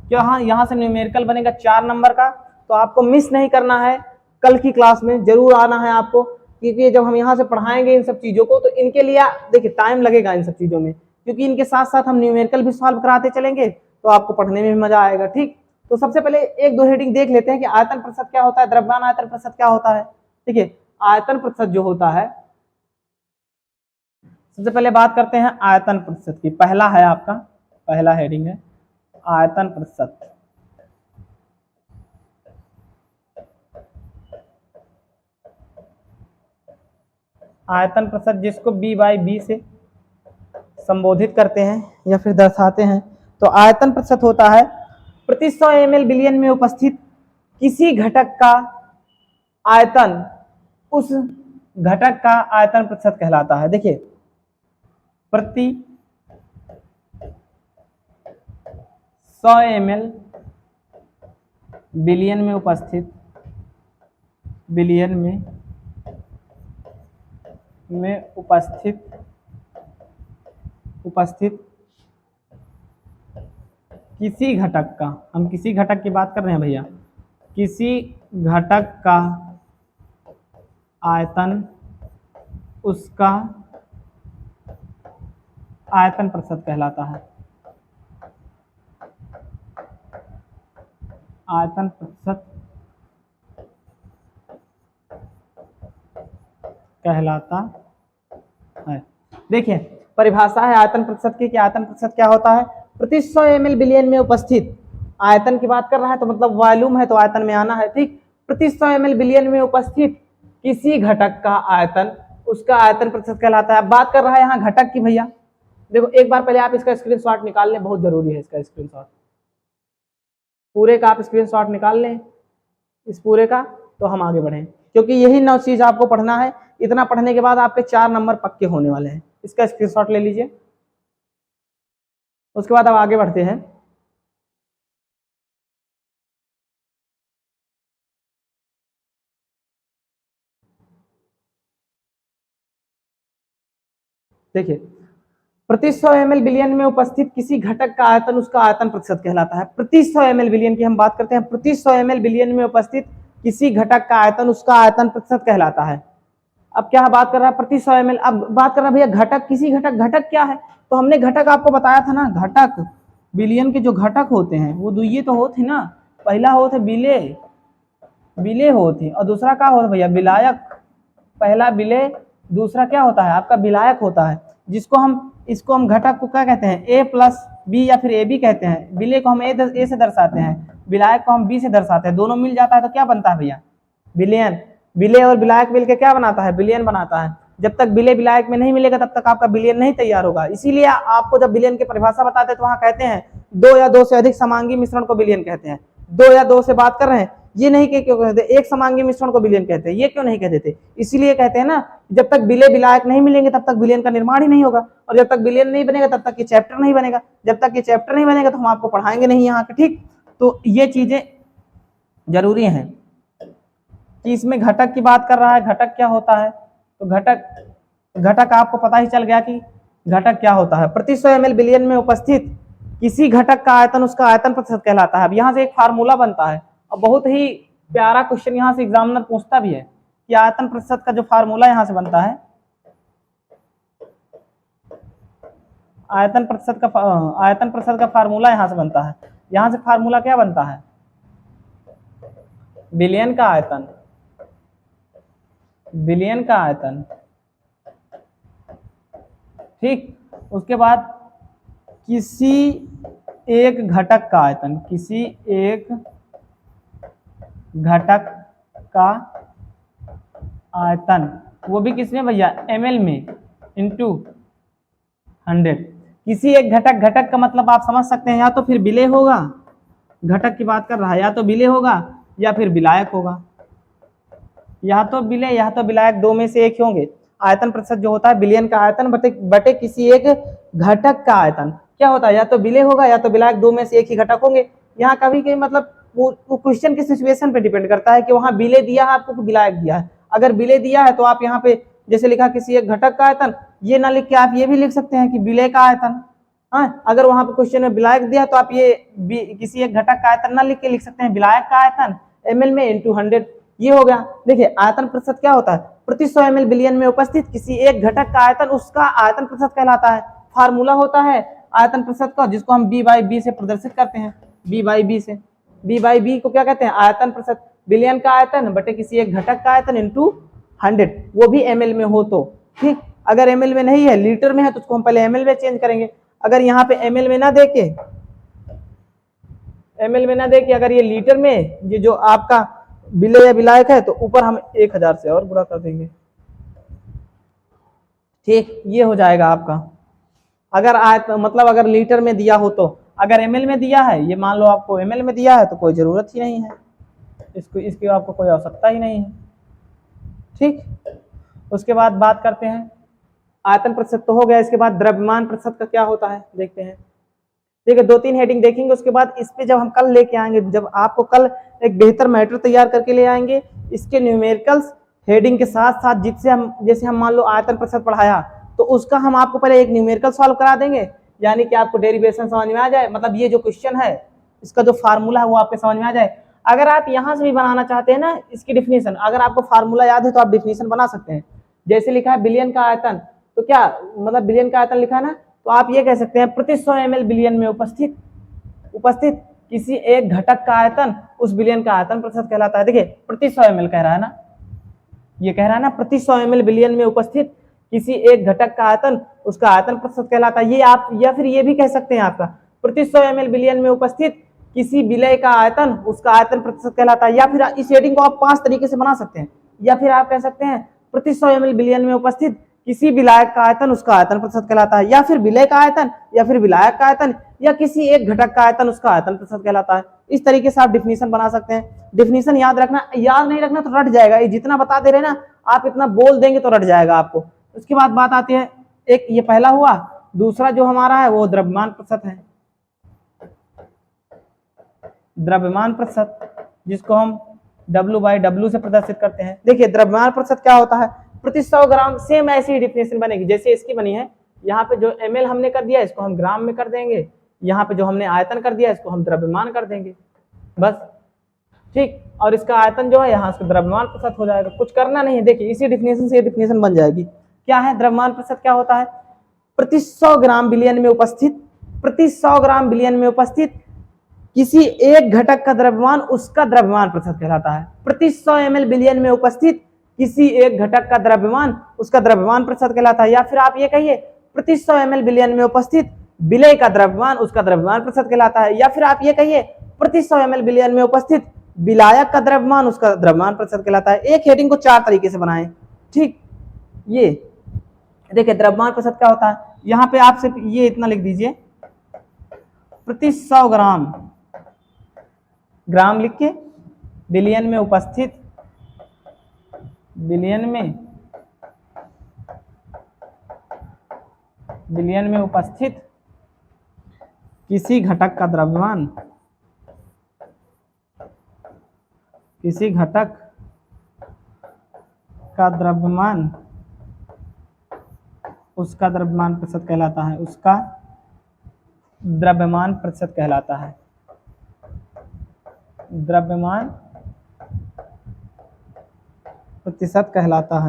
[SPEAKER 1] क्यों? हाँ, यहाँ से न्यूमेरिकल बनेगा 4 नंबर का, तो आपको मिस नहीं करना है, कल की क्लास में जरूर आना है आपको, क्योंकि जब हम यहाँ से पढ़ाएंगे इन सब चीजों को, तो इनके लिए देखिए टाइम लगेगा इन सब चीजों में, क्योंकि इनके साथ साथ हम न्यूमेरिकल भी सॉल्व कराते चलेंगे, तो आपको पढ़ने में भी मजा आएगा, ठीक। तो सबसे पहले 1-2 हेडिंग देख लेते हैं कि आयतन प्रतिशत क्या होता है, द्रव्यमान आयतन प्रतिशत क्या होता है। देखिए, आयतन प्रतिशत जो होता है, सबसे पहले बात करते हैं आयतन प्रतिशत की। पहला है आपका, पहला हेडिंग है आयतन प्रतिशत। आयतन प्रतिशत जिसको B/B से संबोधित करते हैं या फिर दर्शाते हैं, तो आयतन प्रतिशत होता है प्रति 100 ml बिलियन में उपस्थित किसी घटक का आयतन, उस घटक का आयतन प्रतिशत कहलाता है। देखिए, प्रति 100 ml बिलियन में उपस्थित, बिलियन में उपस्थित किसी घटक का, हम किसी घटक की बात कर रहे हैं भैया, किसी घटक का आयतन, उसका आयतन प्रतिशत कहलाता है। आयतन प्रतिशत कहलाता है। देखिए, परिभाषा है आयतन प्रतिशत की कि आयतन प्रतिशत क्या होता है? प्रति 100 ml बिलियन में उपस्थित, आयतन की बात कर रहा है तो मतलब वॉल्यूम है, तो आयतन में आना है, ठीक। प्रति 100 ml बिलियन में उपस्थित किसी घटक का आयतन, उसका आयतन प्रतिशत कहलाता है। अब बात कर रहा है यहाँ घटक की भैया। देखो, एक बार पहले आप इसका स्क्रीनशॉट निकाल लें, बहुत जरूरी है इसका स्क्रीनशॉट, पूरे का आप स्क्रीनशॉट निकाल लें इस पूरे का, तो हम आगे बढ़ें, क्योंकि यही 9 चीज आपको पढ़ना है। इतना पढ़ने के बाद आपके 4 नंबर पक्के होने वाले हैं। इसका स्क्रीनशॉट ले लीजिए, उसके बाद अब आगे बढ़ते हैं। देखिए, प्रति 100 ml बिलियन में उपस्थित किसी घटक का आयतन, उसका आयतन प्रतिशत कहलाता है। प्रति 100 ml बिलियन की हम बात करते हैं, प्रति 100 ml बिलियन में उपस्थित किसी घटक का आयतन, उसका आयतन प्रतिशत कहलाता है। अब क्या बात कर रहा है? प्रति 100 ml। अब बात कर रहा है भैया घटक, किसी घटक, घटक क्या है? तो हमने घटक आपको बताया था ना, घटक बिलियन के जो घटक होते हैं वो दुइये तो होते ना, पहला होते बिले, बिले होते, और दूसरा क्या होता है भैया? विलायक। पहला बिले, दूसरा क्या होता है आपका? विलायक होता है, जिसको हम, इसको हम घटक को क्या कहते हैं? A+B या फिर AB कहते हैं। बिले को हम ए से दर्शाते हैं, विलायक को हम B से दर्शाते हैं, दोनों मिल जाता है तो क्या बनता है भैया? बिलियन। विलेय और विलायक मिलकर क्या बनाता है? बिलियन बनाता है। जब तक विलेय विलायक में नहीं मिलेगा तब तक आपका बिलियन नहीं तैयार होगा। इसीलिए आपको जब बिलियन की परिभाषा बताते हैं तो वहां कहते हैं दो या दो से अधिक समांगी मिश्रण को बिलियन कहते हैं। दो या दो से बात कर रहे हैं, ये नहीं कि क्यों कहते एक समांगी मिश्रण को बिलियन कहते हैं, ये क्यों नहीं कहते थे? इसीलिए कहते हैं ना, जब तक विलेय विलायक नहीं मिलेंगे तब तक बिलियन का निर्माण ही नहीं होगा, और जब तक बिलियन नहीं बनेगा तब तक ये चैप्टर नहीं बनेगा। जब तक ये चैप्टर नहीं बनेगा तो हम आपको पढ़ाएंगे नहीं यहाँ के, ठीक। तो ये चीजें जरूरी हैं कि इसमें घटक की बात कर रहा है, घटक क्या होता है? तो घटक आपको पता ही चल गया कि घटक क्या होता है। प्रति 100 ml बिलियन में उपस्थित किसी घटक का आयतन उसका आयतन प्रतिशत कहलाता है। अब यहाँ से एक फार्मूला बनता है, और बहुत ही प्यारा क्वेश्चन यहाँ से एग्जामिनर पूछता भी है कि आयतन प्रतिशत का जो फार्मूला यहाँ से बनता है, आयतन प्रतिशत का फार्मूला यहाँ से बनता है। यहाँ से फार्मूला क्या बनता है? बिलियन का आयतन, बिलियन का आयतन, ठीक। उसके बाद किसी एक घटक का आयतन, किसी एक घटक का आयतन, वो भी किसमें भैया? ml में इंटू 100। किसी एक घटक का मतलब आप समझ सकते हैं, या तो फिर विलेय होगा, घटक की बात कर रहा है, या तो विलेय होगा या फिर विलायक होगा, या तो विलेय या तो विलायक, दो में से एक होंगे। आयतन प्रतिशत जो होता है बिलियन का आयतन बटे किसी एक घटक का आयतन क्या होता है? या तो विलेय होगा या तो विलायक, दो में से एक ही घटक होंगे। यहाँ कभी कभी मतलब वो क्वेश्चन की सिचुएशन पे डिपेंड करता है कि वहाँ विलेय दिया है आपको कि विलायक दिया है। अगर विलेय दिया है तो आप यहाँ पे जैसे लिखा किसी एक घटक का आयतन, ये ना लिख के आप ये भी लिख सकते हैं कि विलेय का आयतन। हाँ, अगर वहां पे क्वेश्चन में विलायक दिया तो आप ये किसी एक घटक का आयतन ना लिख के लिख सकते हैं विलायक का आयतन ml में इंटू 100। ये हो गया। देखिए आयतन प्रतिशत क्या होता है? प्रति 100 ml बिलियन में उपस्थित किसी एक घटक का आयतन उसका आयतन प्रतिशत कहलाता है। फार्मूला होता है आयतन प्रतिशत का, जिसको हम b/b से प्रदर्शित करते हैं। b/b से, b/b को क्या कहते हैं? आयतन प्रतिशत। बिलियन का आयतन बटे किसी एक घटक का आयतन इंटू 100, वो भी ml में हो तो, ठीक। अगर ml में नहीं है, लीटर में है, तो उसको हम पहले ml में चेंज करेंगे। अगर यहाँ पे ml में ना देके, ml में ना देके अगर ये लीटर में, ये जो आपका विलेय या विलायक है, तो ऊपर हम 1000 से और गुणा कर देंगे, ठीक। ये हो जाएगा आपका। अगर मतलब अगर लीटर में दिया हो तो, अगर ml में दिया है, ये मान लो आपको ml में दिया है तो कोई जरूरत ही नहीं है, इसकी आपको कोई आवश्यकता ही नहीं है, ठीक। उसके बाद बात करते हैं आयतन प्रतिशत तो हो गया। इसके बाद द्रव्यमान प्रतिशत का क्या होता है देखते हैं। ठीक है, 2-3 हेडिंग देखेंगे। उसके बाद इस पे जब हम कल लेके आएंगे, जब आपको कल एक बेहतर मैटर तैयार करके ले आएंगे इसके न्यूमेरिकल्स हेडिंग के साथ साथ, जिससे हम जैसे हम मान लो आयतन प्रतिशत पढ़ाया तो उसका हम आपको पहले एक न्यूमेरिकल सॉल्व करा देंगे, यानी कि आपको डेरिवेशन समझ में आ जाए, मतलब ये जो क्वेश्चन है इसका जो फार्मूला है वो आपके समझ में आ जाए। अगर आप यहाँ से भी बनाना चाहते हैं ना इसकी डिफिनेशन, अगर आपको फार्मूला याद है तो आप डिफिनेशन बना सकते हैं। जैसे लिखा है बिलियन का आयतन, तो क्या मतलब बिलियन का आयतन लिखा है ना, तो आप ये कह सकते हैं प्रति 100 ml बिलियन में उपस्थित किसी एक घटक का आयतन उस बिलियन का आयतन प्रतिशत कहलाता है। देखिए प्रति 100 ml कह रहा है ना, ये कह रहा है ना प्रति 100 ml बिलियन में उपस्थित किसी एक घटक का आयतन उसका आयतन प्रतिशत कहलाता है। ये आप, या फिर ये भी कह सकते हैं आपका प्रति 100 ml बिलियन में उपस्थित किसी विलेय का आयतन उसका आयतन प्रतिशत कहलाता है। या फिर इस हेडिंग को आप 5 तरीके से बना सकते हैं। या फिर आप कह सकते हैं प्रति 100 ml बिलियन में उपस्थित किसी विलायक का आयतन उसका आयतन प्रतिशत कहलाता है, या फिर विलेय का आयतन, या फिर विलायक का आयतन, या किसी एक घटक का आयतन उसका आयतन प्रतिशत कहलाता है। इस तरीके से आप डिफिनीशन बना सकते हैं। डिफिनीशन याद रखना, याद नहीं रखना तो रट जाएगा। ये जितना बता दे रहे ना आप इतना बोल देंगे तो रट जाएगा आपको। उसके बाद बात आती है, एक ये पहला हुआ, दूसरा जो हमारा है वो द्रव्यमान प्रतिशत है। द्रव्यमान प्रतिशत जिसको हम W/W से प्रदर्शित करते हैं। देखिए द्रव्यमान प्रतिशत क्या होता है, प्रति 100 ग्राम, सेम ऐसी डिफिनेशन बनेगी जैसे इसकी बनी है। यहाँ पे जो ml हमने कर दिया इसको हम ग्राम में कर देंगे, यहाँ पे जो हमने आयतन कर दिया इसको हम द्रव्यमान कर देंगे, बस, ठीक। और इसका आयतन जो है यहाँ से द्रव्यमान प्रतिशत हो जाएगा, कुछ करना नहीं है। देखिए इसी डिफिनेशन से ये डिफिनेशन बन जाएगी। क्या है द्रव्यमान प्रतिशत, क्या होता है, प्रति 100 ग्राम बिलियन में उपस्थित, प्रति 100 ग्राम बिलियन में उपस्थित किसी एक घटक का द्रव्यमान उसका द्रव्यमान प्रतिशत कहलाता है। प्रति 100 ml बिलियन में उपस्थित किसी एक घटक का द्रव्यमान उसका द्रव्यमान प्रतिशत कहलाता है। या फिर आप ये कहिए प्रति 100 ml बिलियन में उपस्थित विलेय का द्रव्यमान उसका द्रव्यमान प्रतिशत कहलाता है। या फिर आप ये कहिए प्रति 100 ml बिलियन में उपस्थित विलायक का द्रव्यमान उसका द्रव्यमान प्रतिशत कहलाता है। एक हेडिंग को 4 तरीके से बनाएं, ठीक। ये देखिए द्रव्यमान प्रतिशत क्या होता है, यहाँ पे आप सिर्फ ये इतना लिख दीजिए, प्रति 100 ग्राम, ग्राम लिख के बिलियन में उपस्थित, बिलियन में उपस्थित किसी घटक का द्रव्यमान, किसी घटक का द्रव्यमान उसका द्रव्यमान प्रतिशत कहलाता है, उसका द्रव्यमान प्रतिशत कहलाता है, द्रव्यमान प्रतिशत कहलाता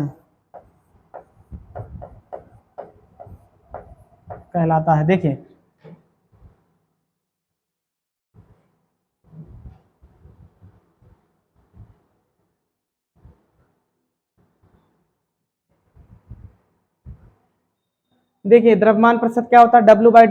[SPEAKER 1] है, देखिए देखिए द्रव्यमान प्रतिशत क्या होता है, W बाई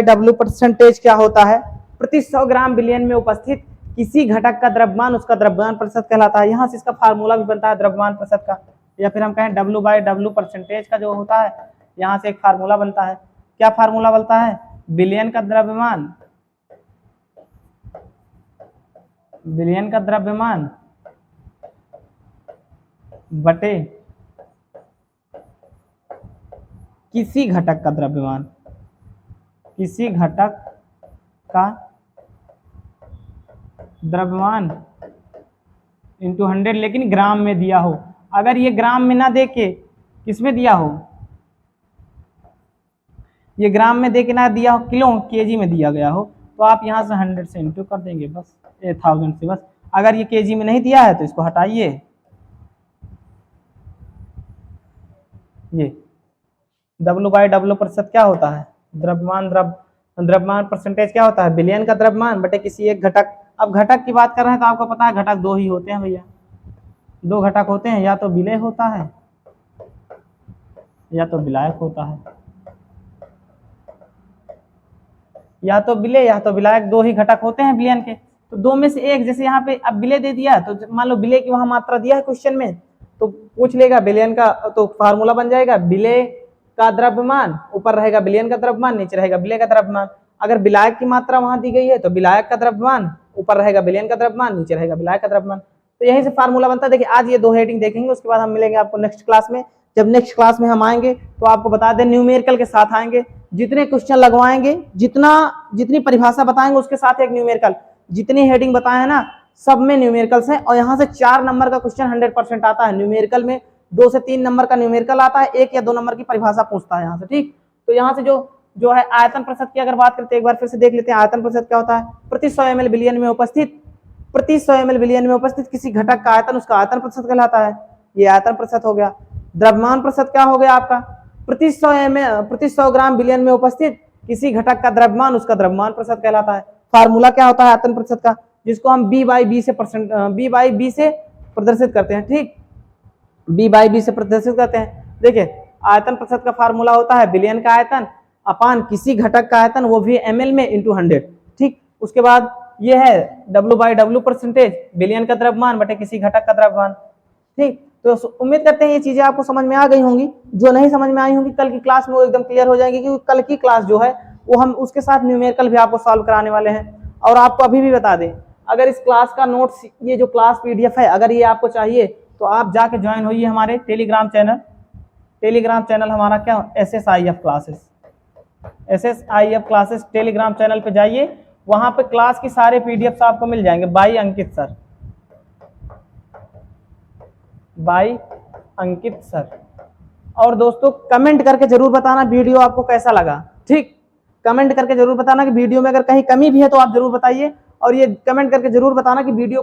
[SPEAKER 1] डब्ल्यू परसेंटेज क्या होता है, प्रति 100 ग्राम बिलियन में उपस्थित किसी घटक का द्रव्यमान उसका द्रव्यमान प्रतिशत कहलाता है। यहाँ से इसका फार्मूला भी बनता है द्रव्यमान प्रतिशत का, या फिर हम कहें W बाई डब्ल्यू परसेंटेज का जो होता है, यहाँ से एक फार्मूला बनता है। क्या फार्मूला बनता है, बिलियन का द्रव्यमान, बिलियन का द्रव्यमान बटे किसी घटक का द्रव्यमान, किसी घटक का द्रव्यमान इंटू 100, लेकिन ग्राम में दिया हो। अगर ये ग्राम में ना दे के किस में दिया हो, ये ग्राम में दे के ना दिया हो, किलो केजी में दिया गया हो, तो आप यहाँ से 100 से इंटू कर देंगे, बस 1000 से बस। अगर ये केजी में नहीं दिया है तो इसको हटाइए, ये W बाई डब्ल्यू प्रतिशत क्या होता है, द्रव्यमान परसेंटेज क्या होता है, बिलियन का द्रव्यमान बटे किसी एक घटक। अब घटक की बात कर रहे हैं तो आपको पता है घटक 2 ही होते हैं भैया, 2 घटक होते हैं, या तो विलेय होता है या तो विलायक होता है, या तो विलेय या तो विलायक, 2 ही घटक होते हैं बिलियन के। तो 2 में से एक, जैसे यहाँ पे अब विलेय दे दिया, तो मान लो विलेय की वहां मात्रा दिया है क्वेश्चन में, तो पूछ लेगा बिलियन का, तो फार्मूला बन जाएगा विलेय का द्रव्यमान, ऊपर रहेगा बिलियन का द्रव्यमान, नीचे रहेगा विलेय का द्रव्यमान। अगर विलायक की मात्रा वहां दी गई है तो विलायक का द्रव्यमान, ऊपर रहेगा बिलियन का द्रव्यमान, नीचे रहेगा विलायक का द्रव्यमान। तो यहीं से फार्मूला बनता है। देखिए आज ये 2 हेडिंग देखेंगे, उसके बाद हम मिलेंगे आपको नेक्स्ट क्लास में। जब नेक्स्ट क्लास में हम आएंगे तो आपको बता दें न्यूमेरिकल के साथ आएंगे, जितने क्वेश्चन लगवाएंगे, जितनी परिभाषा बताएंगे उसके साथ एक न्यूमेरिकल, जितनी हेडिंग बताए हैं ना सब में न्यूमेरिकल्स हैं। और यहाँ से 4 नंबर का क्वेश्चन 100% आता है न्यूमेरिकल में, 2 से 3 नंबर का न्यूमेरिकल आता है, 1 या 2 नंबर की परिभाषा पूछता है यहाँ से, ठीक। तो यहाँ से जो है आयतन प्रतिशत की अगर बात करते हैं, एक बार फिर से देख लेते हैं आयतन प्रतिशत क्या होता है, प्रति 100 ml बिलियन में उपस्थित, प्रति 100 ml बिलियन में उपस्थित किसी घटक का आयतन उसका आयतन प्रतिशत कहलाता है, ये आयतन प्रतिशत हो गया। द्रव्यमान प्रतिशत क्या हो गया आपका, प्रति 100 ग्राम बिलियन में उपस्थित किसी घटक का द्रव्यमान उसका द्रव्यमान प्रतिशत कहलाता है। फार्मूला क्या होता है आयतन प्रतिशत का, जिसको हम B बाई बी से प्रदर्शित करते हैं, ठीक, B बाई बी से प्रदर्शित करते हैं। देखिए आयतन प्रतिशत का फार्मूला होता है बिलियन का आयतन अपान किसी घटक का आयतन, वो भी ml में इंटू 100, ठीक। उसके बाद ये है W by W percentage, billion का द्रव्यमान बटे किसी घटक का द्रव्यमान, ठीक। तो उम्मीद करते हैं ये चीजें आपको समझ में आ गई होंगी। जो नहीं समझ में आई होंगी कल की क्लास में वो एकदम क्लियर हो जाएंगी, क्योंकि कल की क्लास जो है वो हम उसके साथ न्यूमेरिकल भी आपको सॉल्व कराने वाले हैं। और आपको अभी भी बता दें, अगर इस क्लास का नोट्स, ये जो क्लास PDF है, अगर ये आपको चाहिए तो आप जाके ज्वाइन होइए हमारे टेलीग्राम चैनल हमारा क्या, SSIF क्लासेस टेलीग्राम चैनल पे जाइए, वहां पे क्लास की सारे PDFs आपको मिल जाएंगे बाई अंकित सर। और दोस्तों कमेंट करके जरूर बताना वीडियो आपको कैसा लगा, ठीक। कमेंट करके जरूर बताना कि वीडियो में अगर कहीं कमी भी है तो आप जरूर बताइए, और ये कमेंट करके जरूर बताना कि वीडियो